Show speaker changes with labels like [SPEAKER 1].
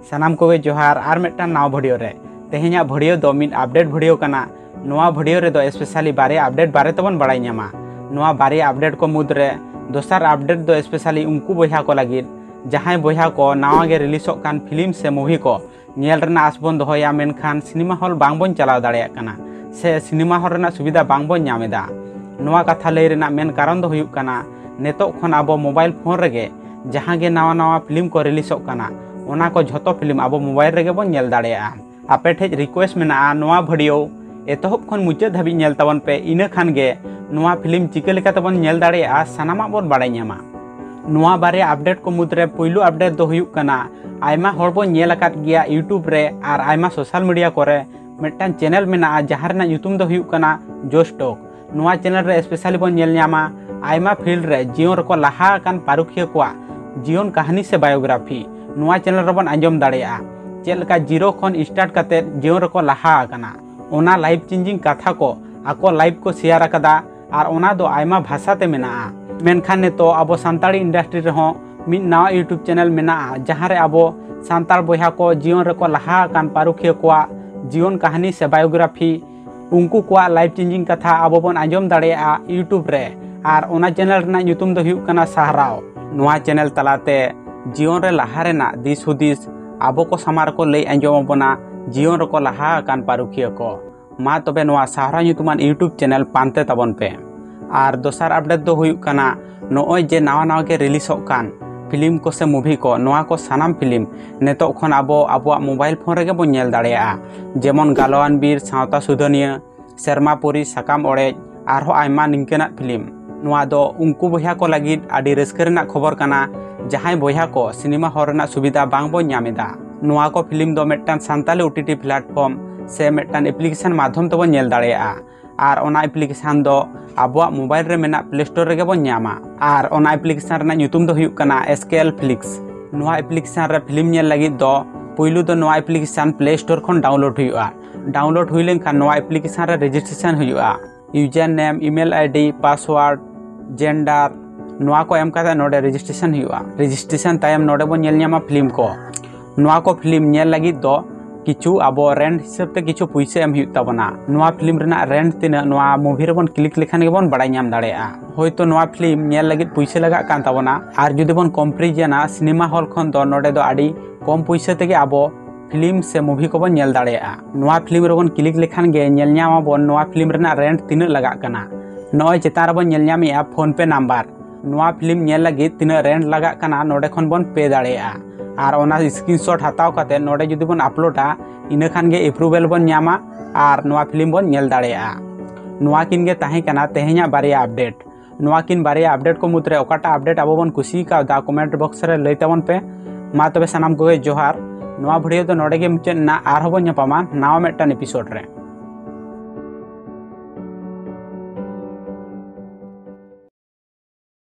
[SPEAKER 1] सानाम को जोहार are Meta now video रे तेहेኛ भिडियो दो मिन अपडेट भिडियो कना। नोआ भिडियो रे दो स्पेशली बारे अपडेट बारे तबन बड़ाई ᱧᱟᱢᱟ। नोआ बारे अपडेट को मुद्रे दोसार अपडेट दो स्पेशली उनको बयहा को लगी जहां बयहा को नावा गे रिलीजोग कान फिल्म से मूवी को नेल रना आसबन दोहया मेनखान सिनेमा हॉल बांग बन चलाव दाड़ेया कना से सिनेमा हॉल रना सुविधा बांग बन ᱧᱟᱢᱮᱫᱟ। नोआ कथा लई रेना मेन कारण दो हुयुग कना नेतो खन आबो मोबाइल फोन रेगे जहां गे नावा नावा फिल्म को रिलीजोग कना ओना को झोतो फिल्म आबो मोबाइल रेगे बन नेल दाड़ेया। आपे ठेज रिक्वेस्ट मेना नोआ भिडियो एतहब खन मुचाद धाबी नेल तबन पे इना खान गे नोआ फिल्म चिका लेका तबन नेल दाड़ेया सानामा बन बाड़ाय ᱧᱟᱢᱟ। नोआ बारे अपडेट को मुद्रे पहिलो अपडेट दो हुयुग कना आयमा हर बन नेल अकाद गिया यूट्यूब रे आर आयमा सोशल मीडिया कोरे मिदटान चैनल मेना जहां रेना ᱧᱩᱛᱩᱢ दो हुयुग कना जोश टॉक। नोआ चैनल रे स्पेशली बन नेल ᱧᱟᱢᱟ आयमा फील्ड रे जीवन रको लाहा कान पारुखिया कोआ जीवन कहानी से बायोग्राफी नोआ चैनल रे बन आंजम दाड़ेया चेलका जीरो खन स्टार्ट काते जीवन रको लाहा आकना ओना लाइफ चेंजिंग कथा को आको लाइफ को शेयर आकदा आर ओना दो आयमा भाषा ते मेना। मेनखान ने तो अब सानताड़ी इंडस्ट्री रे हो मिद नवा यूट्यूब चैनल मेना जहां रे अब सानताल बयहा को जीवन रको लाहा कान पारुखिया कोआ जीवन कहानी से बायोग्राफी उनको कोआ लाइफ चेंजिंग कथा अब बन आंजम दाड़ेया यूट्यूब रे आर ओना चैनल रेना ᱧᱩᱛᱩᱢ दो हुयुग कना सहराव। नोआ चैनल तलाते जीवन रे लाहा रेना दिस हुदिस आबो को सामार को लई आंजम बना जीवन रको लाहा कान पारुखिया को मा तबे नोआ सहरा ᱧᱩᱛᱩमान यूट्यूब चैनल पानते तबन पे। आर दोसार अपडेट दो हुयुग कना नोय जे नावा नावा के रिलीजोग कान फिल्म को से मूवी को नोआ को सानाम फिल्म नेतो खन आबो आबो मोबाइल फोन रेगे बन नेल दाड़ेया जेमन गालोआन बीर सावता सुधनिया सेरमापुरी साकाम ओड़ेज आरहो आयमा निंकेना फिल्म नोआ दो उनको बयहा को लगी आडी रस्का रेना खबर कना जहां बयहा को सिनेमा हॉल रेना सुविधा बांग बन ᱧᱟᱢᱮᱫᱟ। नोआ को फिल्म दो मिदटान सानताली ओटीटी प्लेटफॉर्म से मिदटान एप्लीकेशन माध्यम तबन नेल दाड़ेया आर ओना एप्लीकेशन दो आबो मोबाइल रे मेना प्ले स्टोर रेगे बन ᱧᱟᱢᱟ आर ओना एप्लीकेशन रेना ᱧᱩᱛᱩᱢ दो हुयुग कना एसकेएल फ्लिक्स। नोआ एप्लीकेशन रे फिल्म नेल लगी दो पुइलु दो नोआ एप्लीकेशन प्ले स्टोर खन डाउनलोड हुयुआ। डाउनलोड हुई लेनखान नोआ एप्लीकेशन रे रजिस्ट्रेशन हुयुआ user name email ID password gender नोआ को एम काते नोडे रजिस्ट्रेशन हुयुआ। रजिस्ट्रेशन तायम नोडे बन नेल ᱧᱟᱢᱟ फिल्म को नोआ को फिल्म नेल लगी दो किछु आबो रेंट हिसाब ते किछु पैसा एम हुयुग ताबना। नोआ फिल्म रेना रेंट तिना नोआ मूवी रे बन क्लिक लेखान गे बन बड़ाय ᱧᱟᱢ दाड़ेया होयतो नोआ फिल्म नेल लगी पैसा लगा कान ताबना आर जुदी बन कंपैरिजन सिनेमा हॉल खन दो नोडे दो आडी कम पैसा तेगे आबो फिल्म से मूवी को बन नेल दाड़ेया। नोआ फिल्म रे बन क्लिक लेखान गे नेल ᱧᱟᱢᱟ बन नोआ फिल्म रेना रेंट तिना लगा कना नोय चेतान रे बन नेल ᱧᱟᱢᱮया फोन पे नंबर नोआ फिल्म नेल लगी तिना रेंट लगा कना नोडे खन बन पे दाड़ेया आर ओना स्क्रीनशॉट हताव काते नोडे जुदी बन अपलोडा इना खान गे एप्रूवल बन ᱧᱟᱢᱟ आर नोआ फिल्म बन नेल दाड़ेया। नोआ किन गे ताहे कना तेहेኛ बारिया अपडेट नोआ किन बारिया अपडेट को मुद्रे ओकाटा अपडेट आबो बन कुसी का दा कमेंट बॉक्स रे लई तबन पे मा तबे सानाम को जोहार। नोआ भिडियो दो नोडे गे मुचाद ना आर होबो ᱧᱟᱯᱟᱢᱟ नावा मिदटान एपिसोड रे।